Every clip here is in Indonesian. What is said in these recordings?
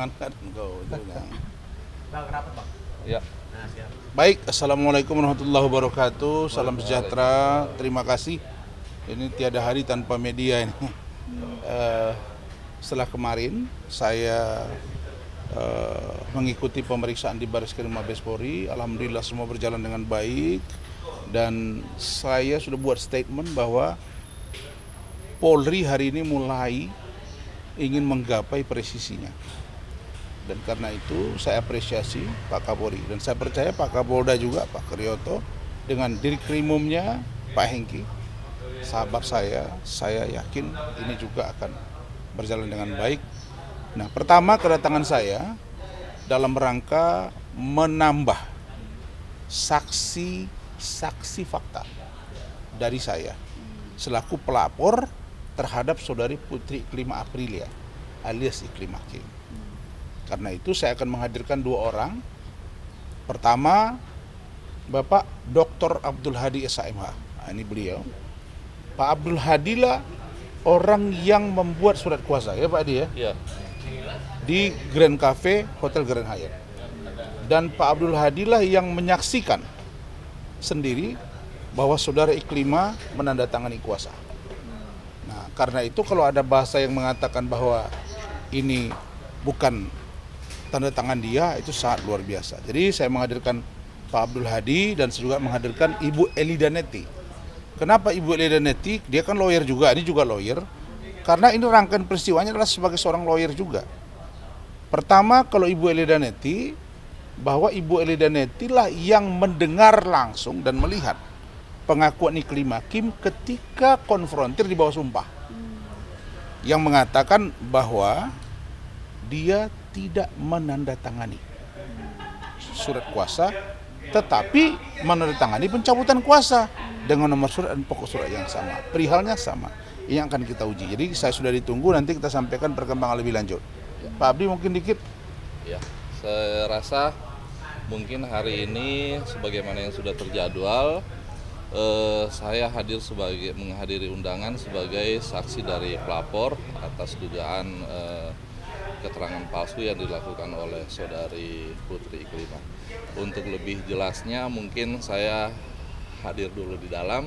Jangankan kau jangan. Bang, kenapa bang? Ya. Nah, siap. Baik, assalamualaikum warahmatullahi wabarakatuh. Salam sejahtera. Terima kasih. Ini tiada hari tanpa media ini. Setelah kemarin saya mengikuti pemeriksaan di Bareskrim Mabes Polri, alhamdulillah semua berjalan dengan baik dan saya sudah buat statement bahwa Polri hari ini mulai ingin menggapai presisinya. Dan karena itu saya apresiasi Pak Kapolri dan saya percaya Pak Kapolda juga, Pak Kriyoto dengan Dirkrimumnya Pak Hengki, sahabat saya yakin ini juga akan berjalan dengan baik. Nah, pertama kedatangan saya dalam rangka menambah saksi fakta dari saya selaku pelapor terhadap saudari Putri Iklima Aprilia alias Iklima Kim. Karena itu saya akan menghadirkan dua orang. Pertama, Bapak Dr. Abdul Hadi SHMH. Nah, ini beliau. Pak Abdul Hadi lah orang yang membuat surat kuasa, ya Pak Adi ya? Iya. Di Grand Cafe Hotel Grand Hyatt. Dan Pak Abdul Hadi lah yang menyaksikan sendiri bahwa saudara Iklima menandatangani kuasa. Nah, karena itu kalau ada bahasa yang mengatakan bahwa ini bukan tanda tangan dia, itu sangat luar biasa. Jadi saya menghadirkan Pak Abdul Hadi dan saya juga menghadirkan Ibu Elida Neti. Kenapa Ibu Elida Neti? Dia kan lawyer juga, ini juga lawyer. Karena ini rangkaian peristiwanya adalah sebagai seorang lawyer juga. Pertama, kalau Ibu Elida Neti, bahwa Ibu Elida Neti lah yang mendengar langsung dan melihat pengakuan Iklima Kim ketika konfrontir di bawah sumpah. Yang mengatakan bahwa dia tidak menandatangani surat kuasa, tetapi menandatangani pencabutan kuasa dengan nomor surat dan pokok surat yang sama. Perihalnya sama. Ini yang akan kita uji. Jadi saya sudah ditunggu, nanti kita sampaikan perkembangan lebih lanjut. Pak Abdi mungkin dikit. Ya, saya rasa mungkin hari ini sebagaimana yang sudah terjadwal, saya menghadiri undangan sebagai saksi dari pelapor atas dugaan keterangan palsu yang dilakukan oleh saudari Putri Iklima. Untuk lebih jelasnya mungkin saya hadir dulu di dalam,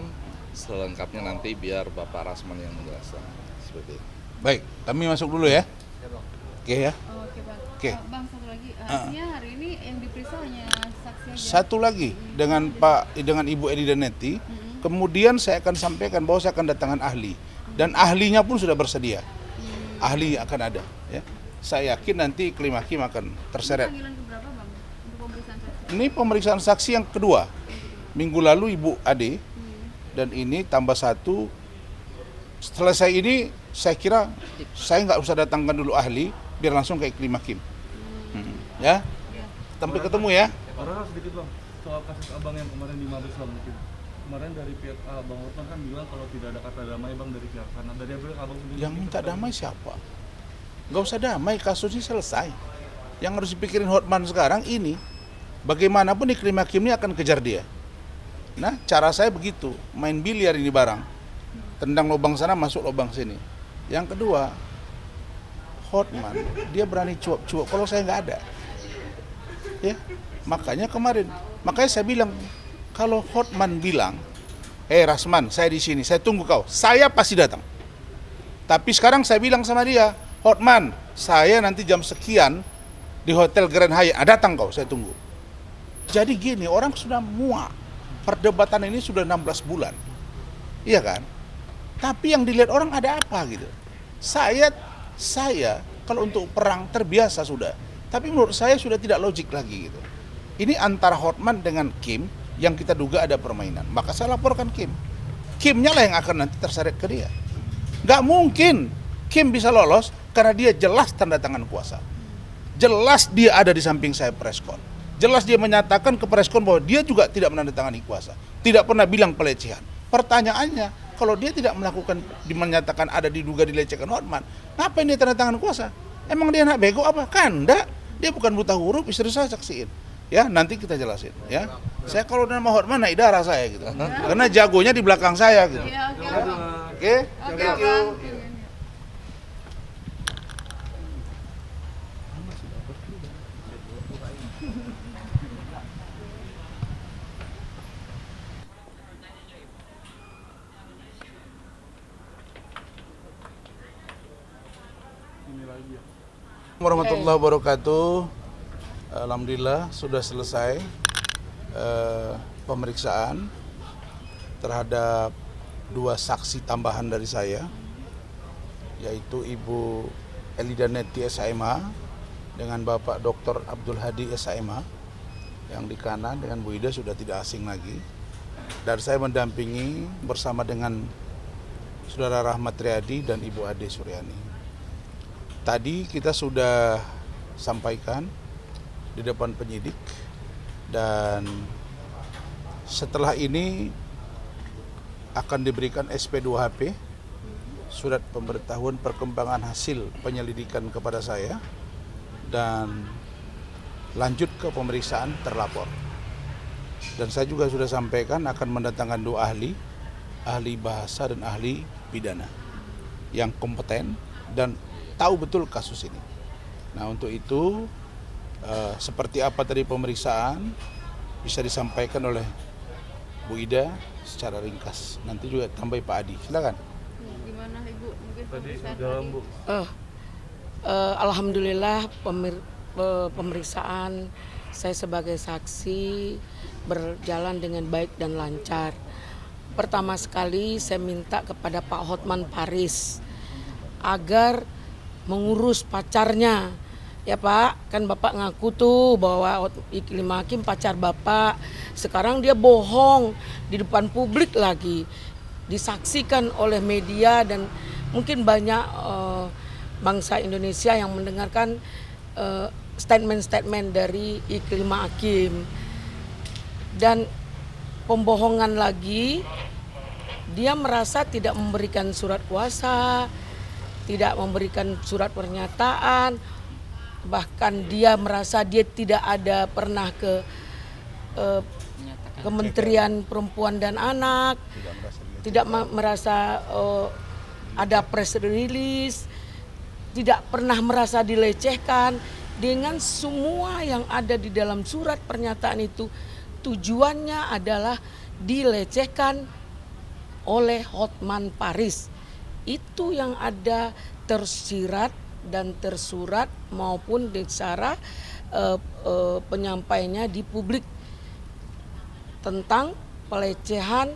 selengkapnya nanti biar Bapak Rasman yang menjelaskan. Seperti itu. Baik, kami masuk dulu ya. Oke ya. Oke Bang. Oke. Bang, satu lagi. Artinya hari ini yang diperiksa hanya saksi aja. Satu lagi dengan Ibu Elida Neti, kemudian saya akan sampaikan bahwa saya akan datangkan ahli dan ahlinya pun sudah bersedia. Ahli akan ada ya. Saya yakin nanti Iklima Kim akan terseret. Ini panggilan keberapa Bang untuk pemeriksaan saksi? Ini pemeriksaan saksi yang kedua. Minggu lalu Ibu Ade dan ini tambah satu. Setelah saya ini saya kira saya nggak usah datangkan dulu ahli, biar langsung ke Iklima Kim. Ya, sampai ketemu ya. Orang sedikit bang, soal kasus abang yang kemarin di Mabes bang mungkin. Kemarin dari pihak Bang Hotman kan bilang kalau tidak ada kata damai bang dari pihak sana. Dari abang sendiri. Yang minta damai siapa? Nggak usah damai, kasusnya selesai. Yang harus dipikirin Hotman sekarang ini, bagaimanapun Iklima Kim ini akan kejar dia. Nah, cara saya begitu, main biliar ini barang. Tendang lubang sana, masuk lubang sini. Yang kedua, Hotman, dia berani cuap-cuap kalau saya nggak ada. Ya, makanya saya bilang, kalau Hotman bilang, Rasman, saya di sini, saya tunggu kau, saya pasti datang. Tapi sekarang saya bilang sama dia, Hotman, saya nanti jam sekian di Hotel Grand Hyatt, datang kau, saya tunggu. Jadi gini, orang sudah muak. Perdebatan ini sudah 16 bulan. Iya kan? Tapi yang dilihat orang ada apa gitu. Saya kalau untuk perang terbiasa sudah. Tapi menurut saya sudah tidak logik lagi gitu. Ini antara Hotman dengan Kim yang kita duga ada permainan. Maka saya laporkan Kim. Kimnya lah yang akan nanti terseret ke dia. Nggak mungkin Kim bisa lolos karena dia jelas tanda tangan kuasa. Jelas dia ada di samping saya preskon. Jelas dia menyatakan ke preskon bahwa dia juga tidak menandatangani kuasa. Tidak pernah bilang pelecehan. Pertanyaannya, kalau dia tidak melakukan, menyatakan ada diduga dilecehkan Hotman, ngapain dia tanda tangan kuasa? Emang dia anak bego apa? Kan enggak. Dia bukan buta huruf, istri saya saksiin. Ya, nanti kita jelasin ya. Saya kalau nama Hotman naik darah saya gitu. Karena jagonya di belakang saya gitu. Iya, oke Bang. Oke? Oke Thank you. Bang. warahmatullahi wabarakatuh. Alhamdulillah sudah selesai pemeriksaan terhadap 2 saksi tambahan dari saya, yaitu Ibu Elida Neti SHMH dengan Bapak Dr. Abdul Hadi SHMH. Yang di kanan dengan Bu Ida sudah tidak asing lagi. Dan saya mendampingi bersama dengan Saudara Rahmat Riyadi dan Ibu Ade Suryani. Tadi kita sudah sampaikan di depan penyidik, dan setelah ini akan diberikan SP2HP, surat pemberitahuan perkembangan hasil penyelidikan kepada saya, dan lanjut ke pemeriksaan terlapor. Dan saya juga sudah sampaikan akan mendatangkan 2 ahli bahasa dan ahli pidana yang kompeten dan tahu betul kasus ini. Nah, untuk itu seperti apa tadi pemeriksaan bisa disampaikan oleh Bu Ida secara ringkas. Nanti juga tambah Pak Adi. Silakan. Gimana Ibu? Mungkin Tadi pemeriksaan dalam tadi. Bu. Alhamdulillah pemeriksaan saya sebagai saksi berjalan dengan baik dan lancar. Pertama sekali saya minta kepada Pak Hotman Paris agar mengurus pacarnya. Ya Pak, kan Bapak ngaku tuh bahwa Iklim Hakim pacar Bapak. Sekarang dia bohong di depan publik lagi. Disaksikan oleh media dan mungkin banyak bangsa Indonesia yang mendengarkan statement-statement dari Iklim Hakim. Dan pembohongan lagi, dia merasa tidak memberikan surat kuasa, tidak memberikan surat pernyataan, bahkan dia merasa dia tidak ada pernah ke Kementerian Perempuan dan Anak, tidak merasa ada press release, tidak pernah merasa dilecehkan. Dengan semua yang ada di dalam surat pernyataan itu, tujuannya adalah dilecehkan oleh Hotman Paris. Itu yang ada tersirat dan tersurat maupun secara penyampaiannya di publik tentang pelecehan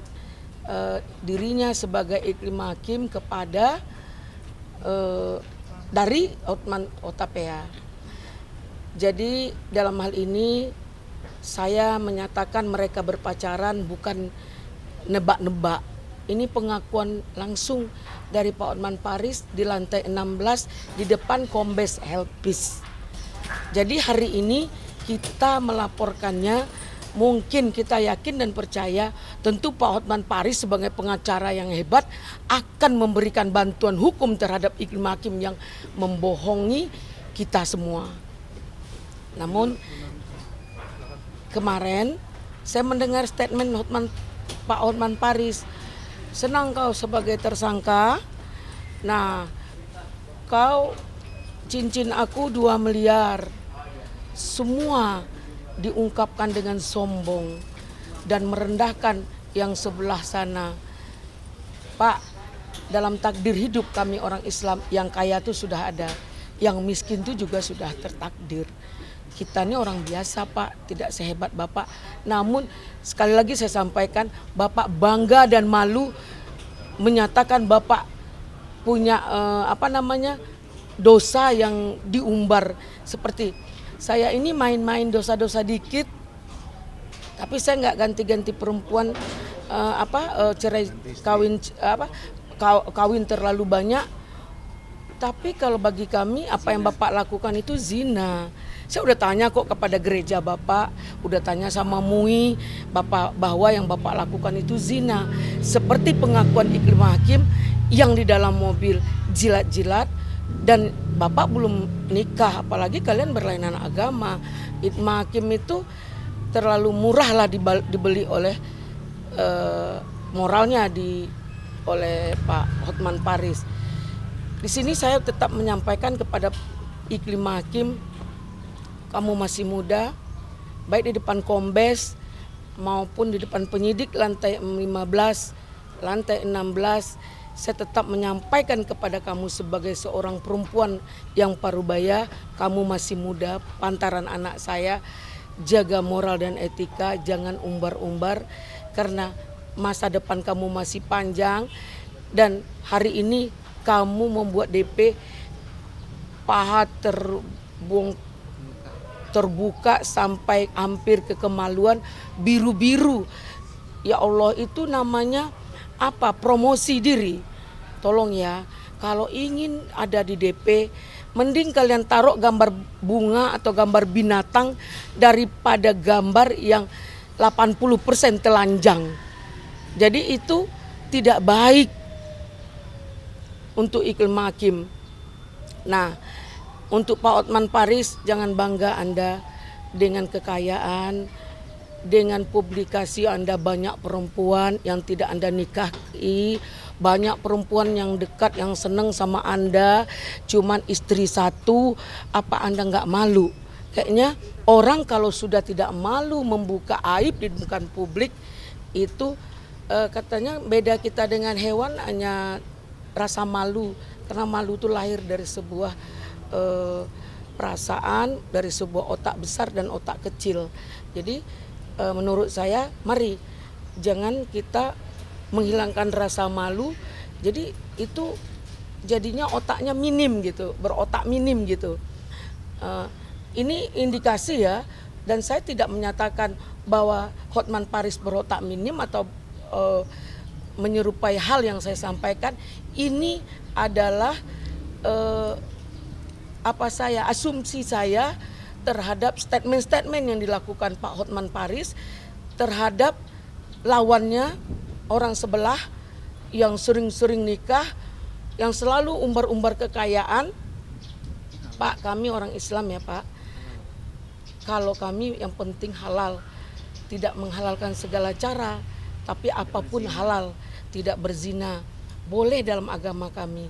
dirinya sebagai Iklim Hakim kepada dari Hotman Hotapea. Jadi dalam hal ini saya menyatakan mereka berpacaran bukan nebak-nebak. Ini pengakuan langsung dari Pak Hotman Paris di lantai 16 di depan Kombes Helpis. Jadi hari ini kita melaporkannya, mungkin kita yakin dan percaya tentu Pak Hotman Paris sebagai pengacara yang hebat akan memberikan bantuan hukum terhadap Iklim Hakim yang membohongi kita semua. Namun kemarin saya mendengar statement Pak Hotman Paris, senang kau sebagai tersangka, nah kau cincin aku 2 miliar, semua diungkapkan dengan sombong dan merendahkan yang sebelah sana. Pak, dalam takdir hidup kami orang Islam, yang kaya itu sudah ada, yang miskin itu juga sudah tertakdir. Kita ini orang biasa Pak, tidak sehebat Bapak. Namun sekali lagi saya sampaikan, Bapak bangga dan malu menyatakan Bapak punya dosa yang diumbar. Seperti saya ini main-main dosa-dosa dikit, tapi saya nggak ganti-ganti perempuan cerai kawin terlalu banyak. Tapi kalau bagi kami apa yang Bapak lakukan itu zina. Saya udah tanya kok kepada gereja Bapak, udah tanya sama MUI Bapak bahwa yang Bapak lakukan itu zina. Seperti pengakuan Iklim Hakim yang di dalam mobil jilat-jilat dan Bapak belum nikah, apalagi kalian berlainan agama. Iklim Hakim itu terlalu murah lah dibeli oleh moralnya oleh Pak Hotman Paris. Di sini saya tetap menyampaikan kepada Iklim Hakim, kamu masih muda, baik di depan Kombes maupun di depan penyidik lantai 15, lantai 16, saya tetap menyampaikan kepada kamu sebagai seorang perempuan yang parubaya, kamu masih muda, pantaran anak saya, jaga moral dan etika, jangan umbar-umbar karena masa depan kamu masih panjang dan hari ini kamu membuat DP paha terbuka sampai hampir ke kemaluan, biru-biru. Ya Allah, itu namanya apa? Promosi diri. Tolong ya, kalau ingin ada di DP, mending kalian taruh gambar bunga atau gambar binatang daripada gambar yang 80% telanjang. Jadi itu tidak baik untuk iklim hakim. Nah, untuk Pak Hotman Paris, jangan bangga Anda dengan kekayaan, dengan publikasi Anda banyak perempuan yang tidak Anda nikahi, banyak perempuan yang dekat yang seneng sama Anda, cuman istri satu, apa Anda nggak malu? Kayaknya orang kalau sudah tidak malu membuka aib di depan publik itu katanya beda kita dengan hewan hanya rasa malu, karena malu itu lahir dari sebuah perasaan, dari sebuah otak besar dan otak kecil. Jadi menurut saya mari jangan kita menghilangkan rasa malu, jadi itu jadinya otaknya minim gitu, berotak minim gitu. Ini indikasi ya, dan saya tidak menyatakan bahwa Hotman Paris berotak minim atau menyerupai hal yang saya sampaikan. Ini adalah asumsi saya terhadap statement-statement yang dilakukan Pak Hotman Paris terhadap lawannya, orang sebelah yang sering-sering nikah, yang selalu umbar-umbar kekayaan. Pak, kami orang Islam ya Pak, kalau kami yang penting halal, tidak menghalalkan segala cara, tapi apapun halal, tidak berzina, boleh dalam agama kami.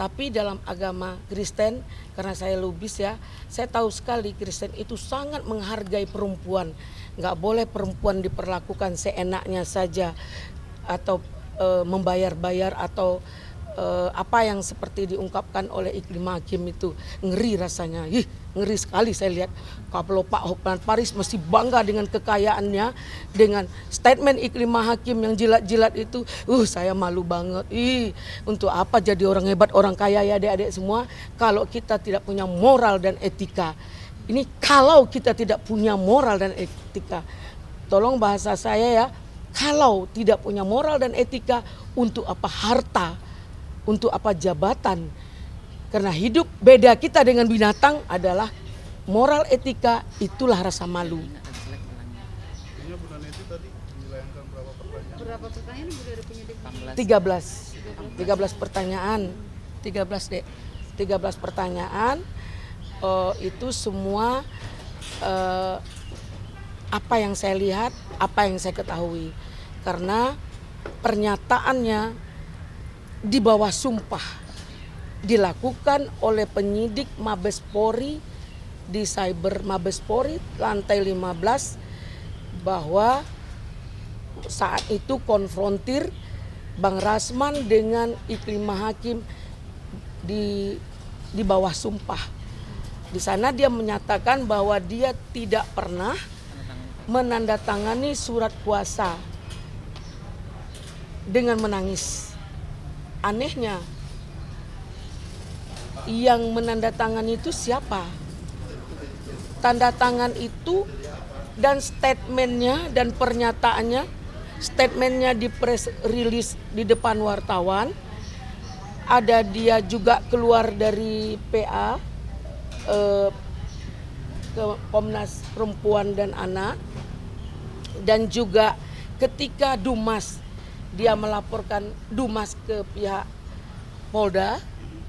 Tapi dalam agama Kristen, karena saya lubis ya, saya tahu sekali Kristen itu sangat menghargai perempuan. Nggak boleh perempuan diperlakukan seenaknya saja, atau membayar-bayar, atau apa yang seperti diungkapkan oleh Iklim Hakim itu. Ngeri rasanya, ngeri sekali saya lihat. Kalau Pak Hotman Paris masih bangga dengan kekayaannya, dengan statement Iklim Hakim yang jilat-jilat itu, saya malu banget. Untuk apa jadi orang hebat, orang kaya ya adik-adik semua, kalau kita tidak punya moral dan etika. Ini kalau kita tidak punya moral dan etika, tolong bahasa saya ya, kalau tidak punya moral dan etika, untuk apa harta, untuk apa jabatan? Karena hidup beda kita dengan binatang adalah moral etika, itulah rasa malu. Berapa pertanyaan Bu dari penyidik? 13 pertanyaan. 13 Dek. 13 pertanyaan. Itu semua apa yang saya lihat, apa yang saya ketahui. Karena pernyataannya di bawah sumpah dilakukan oleh penyidik Mabes Polri di Cyber Mabes Polri lantai 15, bahwa saat itu konfrontir Bang Rasman dengan Iklim Hakim di bawah sumpah. Di sana dia menyatakan bahwa dia tidak pernah menandatangani surat kuasa dengan menangis. Anehnya, yang menandatangani itu siapa? Tanda tangan itu dan statementnya dan pernyataannya, statementnya di press release di depan wartawan, ada dia juga keluar dari PA ke Komnas Perempuan dan Anak, dan juga ketika Dumas, dia melaporkan Dumas ke pihak Polda,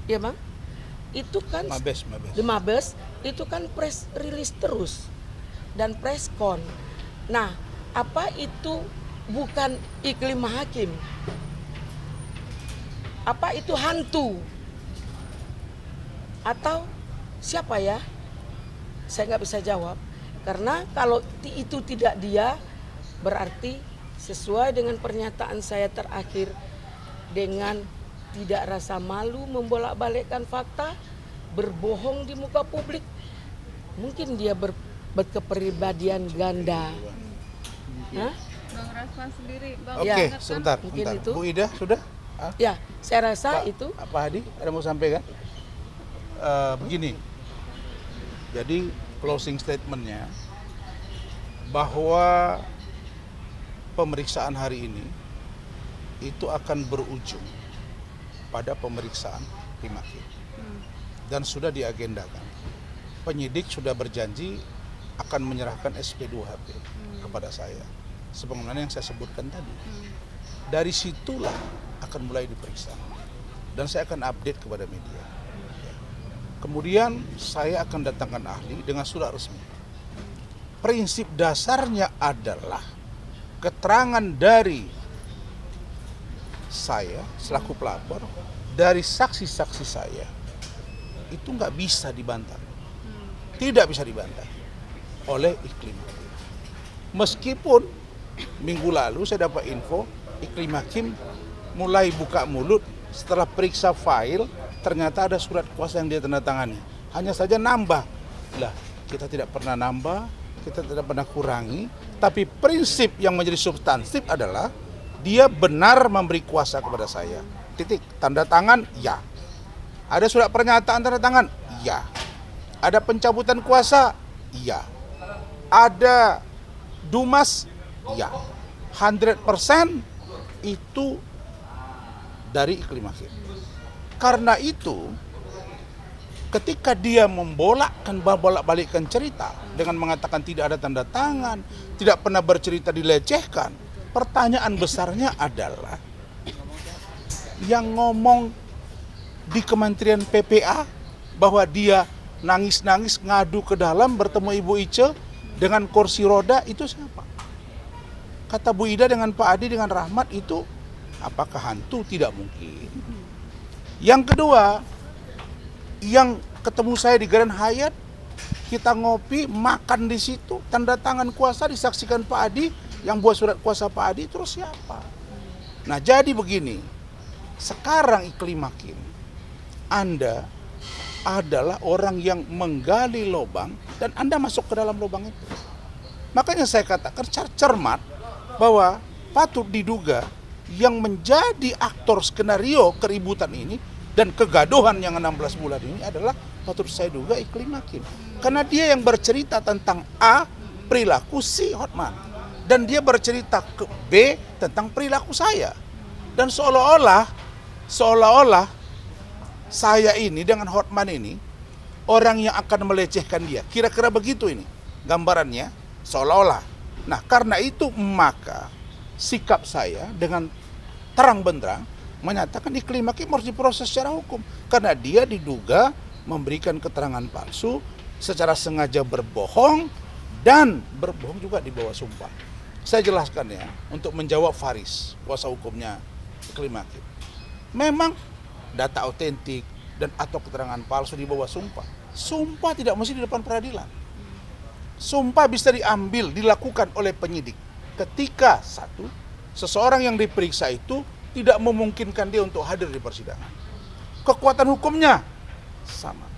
ya Bang, itu kan Mabes itu kan press release terus dan press con. Nah, apa itu bukan Iklim Hakim? Apa itu hantu? Atau siapa ya? Saya nggak bisa jawab. Karena kalau itu tidak dia, berarti sesuai dengan pernyataan saya terakhir dengan tidak rasa malu membolak-balikkan fakta, berbohong di muka publik. Mungkin dia berkepribadian ganda. Hah? Bang Rasman sendiri, Bang. Oke, Ya, sebentar, mungkin sebentar. itu. Bu Ida sudah? Ah, Ya, saya rasa Pak, itu. Pak Hadi, ada mau sampaikan? Begini, jadi closing statementnya bahwa pemeriksaan hari ini itu akan berujung pada pemeriksaan Prima Kim. Dan sudah diagendakan. Penyidik sudah berjanji akan menyerahkan SP2HP kepada saya. Sebagaimana yang saya sebutkan tadi. Dari situlah akan mulai diperiksa. Dan saya akan update kepada media. Kemudian saya akan datangkan ahli dengan surat resmi. Prinsip dasarnya adalah keterangan dari saya selaku pelapor, dari saksi-saksi saya, itu nggak bisa dibantah. Tidak bisa dibantah oleh Iklim Hakim. Meskipun minggu lalu saya dapat info Iklim Hakim mulai buka mulut setelah periksa file, ternyata ada surat kuasa yang dia tanda tangani. Hanya saja nambah. Lah, kita tidak pernah nambah, kita tidak pernah kurangi, tapi prinsip yang menjadi substansif adalah dia benar memberi kuasa kepada saya. Titik. Tanda tangan, ya. Ada surat pernyataan tanda tangan, ya. Ada pencabutan kuasa, ya. Ada dumas, ya. 100% itu dari Iklim Hakim. Karena itu, ketika dia bolak-balikkan cerita dengan mengatakan tidak ada tanda tangan, tidak pernah bercerita dilecehkan, pertanyaan besarnya adalah yang ngomong di Kementerian PPA bahwa dia nangis-nangis ngadu ke dalam bertemu Ibu Ice dengan kursi roda, itu siapa? Kata Bu Ida dengan Pak Adi dengan Rahmat itu apakah hantu? Tidak mungkin. Yang kedua, yang ketemu saya di Grand Hyatt, kita ngopi, makan di situ, tanda tangan kuasa disaksikan Pak Adi, yang buat surat kuasa Pak Adi terus siapa? Nah, jadi begini, sekarang Iklim Hakim, Anda adalah orang yang menggali lubang dan Anda masuk ke dalam lubang itu. Makanya saya katakan cermat bahwa patut diduga yang menjadi aktor skenario keributan ini dan kegaduhan yang 16 bulan ini adalah patut saya duga Iklim Hakim. Karena dia yang bercerita tentang A, perilaku si Hotman. Dan dia bercerita ke B tentang perilaku saya. Dan seolah-olah saya ini dengan Hotman ini orang yang akan melecehkan dia. Kira-kira begitu ini gambarannya, seolah-olah. Nah, karena itu maka sikap saya dengan terang benderang menyatakan Iklim Hakim harus diproses secara hukum. Karena dia diduga memberikan keterangan palsu, secara sengaja berbohong, dan berbohong juga di bawah sumpah. Saya jelaskan ya, untuk menjawab Faris, kuasa hukumnya Iklim Hakim. Memang data autentik dan atau keterangan palsu di bawah sumpah. Sumpah tidak mesti di depan peradilan. Sumpah bisa diambil, dilakukan oleh penyidik. Ketika satu, seseorang yang diperiksa itu tidak memungkinkan dia untuk hadir di persidangan. Kekuatan hukumnya sama.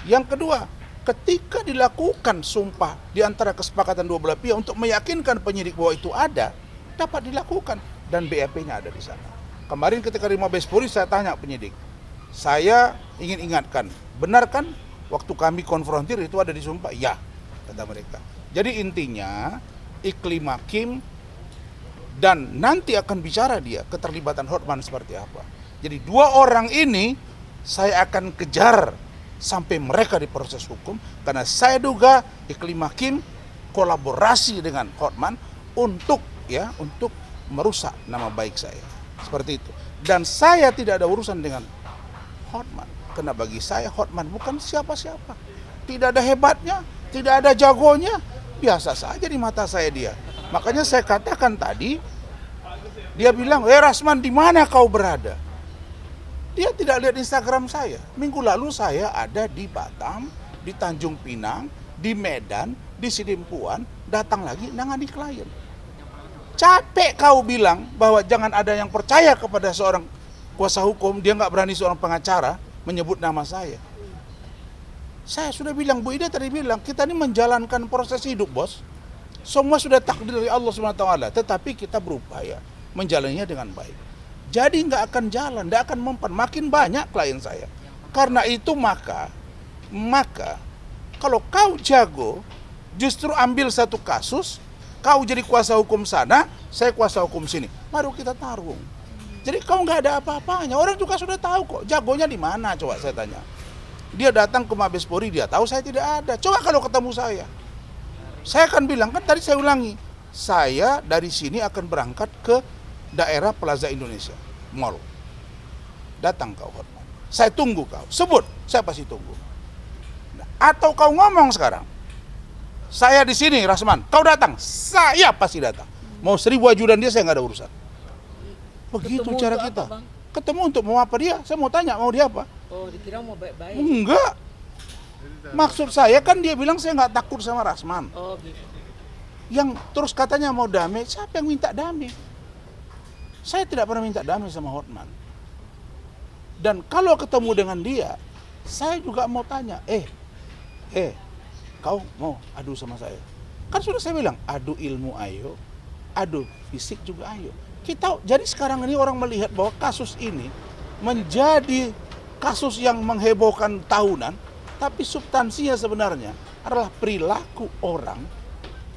Yang kedua, ketika dilakukan sumpah di antara kesepakatan dua belah pihak untuk meyakinkan penyidik bahwa itu ada, dapat dilakukan dan BAP-nya ada di sana. Kemarin ketika di Mabes Polri saya tanya penyidik, saya ingin ingatkan, benar kan waktu kami konfrontir itu ada di sumpah? Ya, kata mereka. Jadi intinya Iklim Hakim dan nanti akan bicara dia keterlibatan Hotman seperti apa. Jadi dua orang ini saya akan kejar sampai mereka diproses hukum karena saya duga Iklim Hakim kolaborasi dengan Hotman untuk merusak nama baik saya. Seperti itu. Dan saya tidak ada urusan dengan Hotman. Karena bagi saya Hotman bukan siapa-siapa. Tidak ada hebatnya, tidak ada jagonya. Biasa saja di mata saya dia. Makanya saya katakan tadi, dia bilang, Rasman di mana kau berada? Dia tidak lihat Instagram saya. Minggu lalu saya ada di Batam, di Tanjung Pinang, di Medan, di Sidimpuan, datang lagi nangani klien. Capek kau bilang bahwa jangan ada yang percaya kepada seorang kuasa hukum, dia nggak berani seorang pengacara menyebut nama saya. Saya sudah bilang, Bu Ida tadi bilang, kita ini menjalankan proses hidup, bos. Semua sudah takdir dari Allah SWT, tetapi kita berupaya menjalannya dengan baik. Jadi nggak akan jalan, nggak akan mempan. Makin banyak klien saya. Karena itu maka kalau kau jago, justru ambil satu kasus, kau jadi kuasa hukum sana, saya kuasa hukum sini. Baru kita tarung. Jadi kau nggak ada apa-apanya. Orang juga sudah tahu kok, jagonya di mana, coba saya tanya. Dia datang ke Mabes Polri, dia tahu saya tidak ada. Coba kalau ketemu saya akan bilang, kan tadi saya ulangi, saya dari sini akan berangkat ke daerah Plaza Indonesia, mall. Datang kau, Hotman. Saya tunggu kau, sebut, saya pasti tunggu. Nah, atau kau ngomong sekarang, saya di sini, Rasman, kau datang, saya pasti datang. Mau 1000 ajudan dia, saya nggak ada urusan. Begitu Ketemu cara untuk kita. apa, Bang? Ketemu untuk mau apa dia? Saya mau tanya, mau dia apa? Oh, dikira mau baik-baik. Enggak. Maksud saya kan dia bilang saya nggak takut sama Rasman. Oh, gitu. Yang terus katanya mau damai, siapa yang minta damai? Saya tidak pernah minta damai sama Hotman. Dan kalau ketemu dengan dia, saya juga mau tanya, kau mau adu sama saya? Kan sudah saya bilang, adu ilmu ayo, adu fisik juga ayo. Jadi sekarang ini orang melihat bahwa kasus ini menjadi kasus yang menghebohkan tahunan, tapi substansinya sebenarnya adalah perilaku orang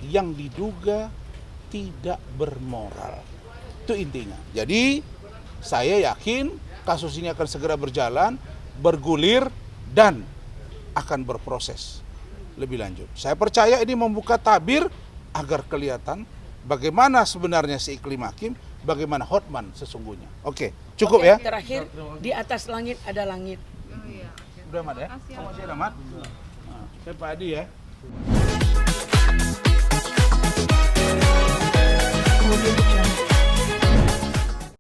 yang diduga tidak bermoral. Itu intinya. Jadi saya yakin kasus ini akan segera berjalan, bergulir, dan akan berproses lebih lanjut. Saya percaya ini membuka tabir agar kelihatan bagaimana sebenarnya si Iklim Hakim, bagaimana Hotman sesungguhnya. Oke, cukup ya? Terakhir, di atas langit ada langit. Oh iya. Udah, Mat ya? Makasih, Kamu masih ada, Mat? Nah, saya Pak Adi ya. Audio Jungle.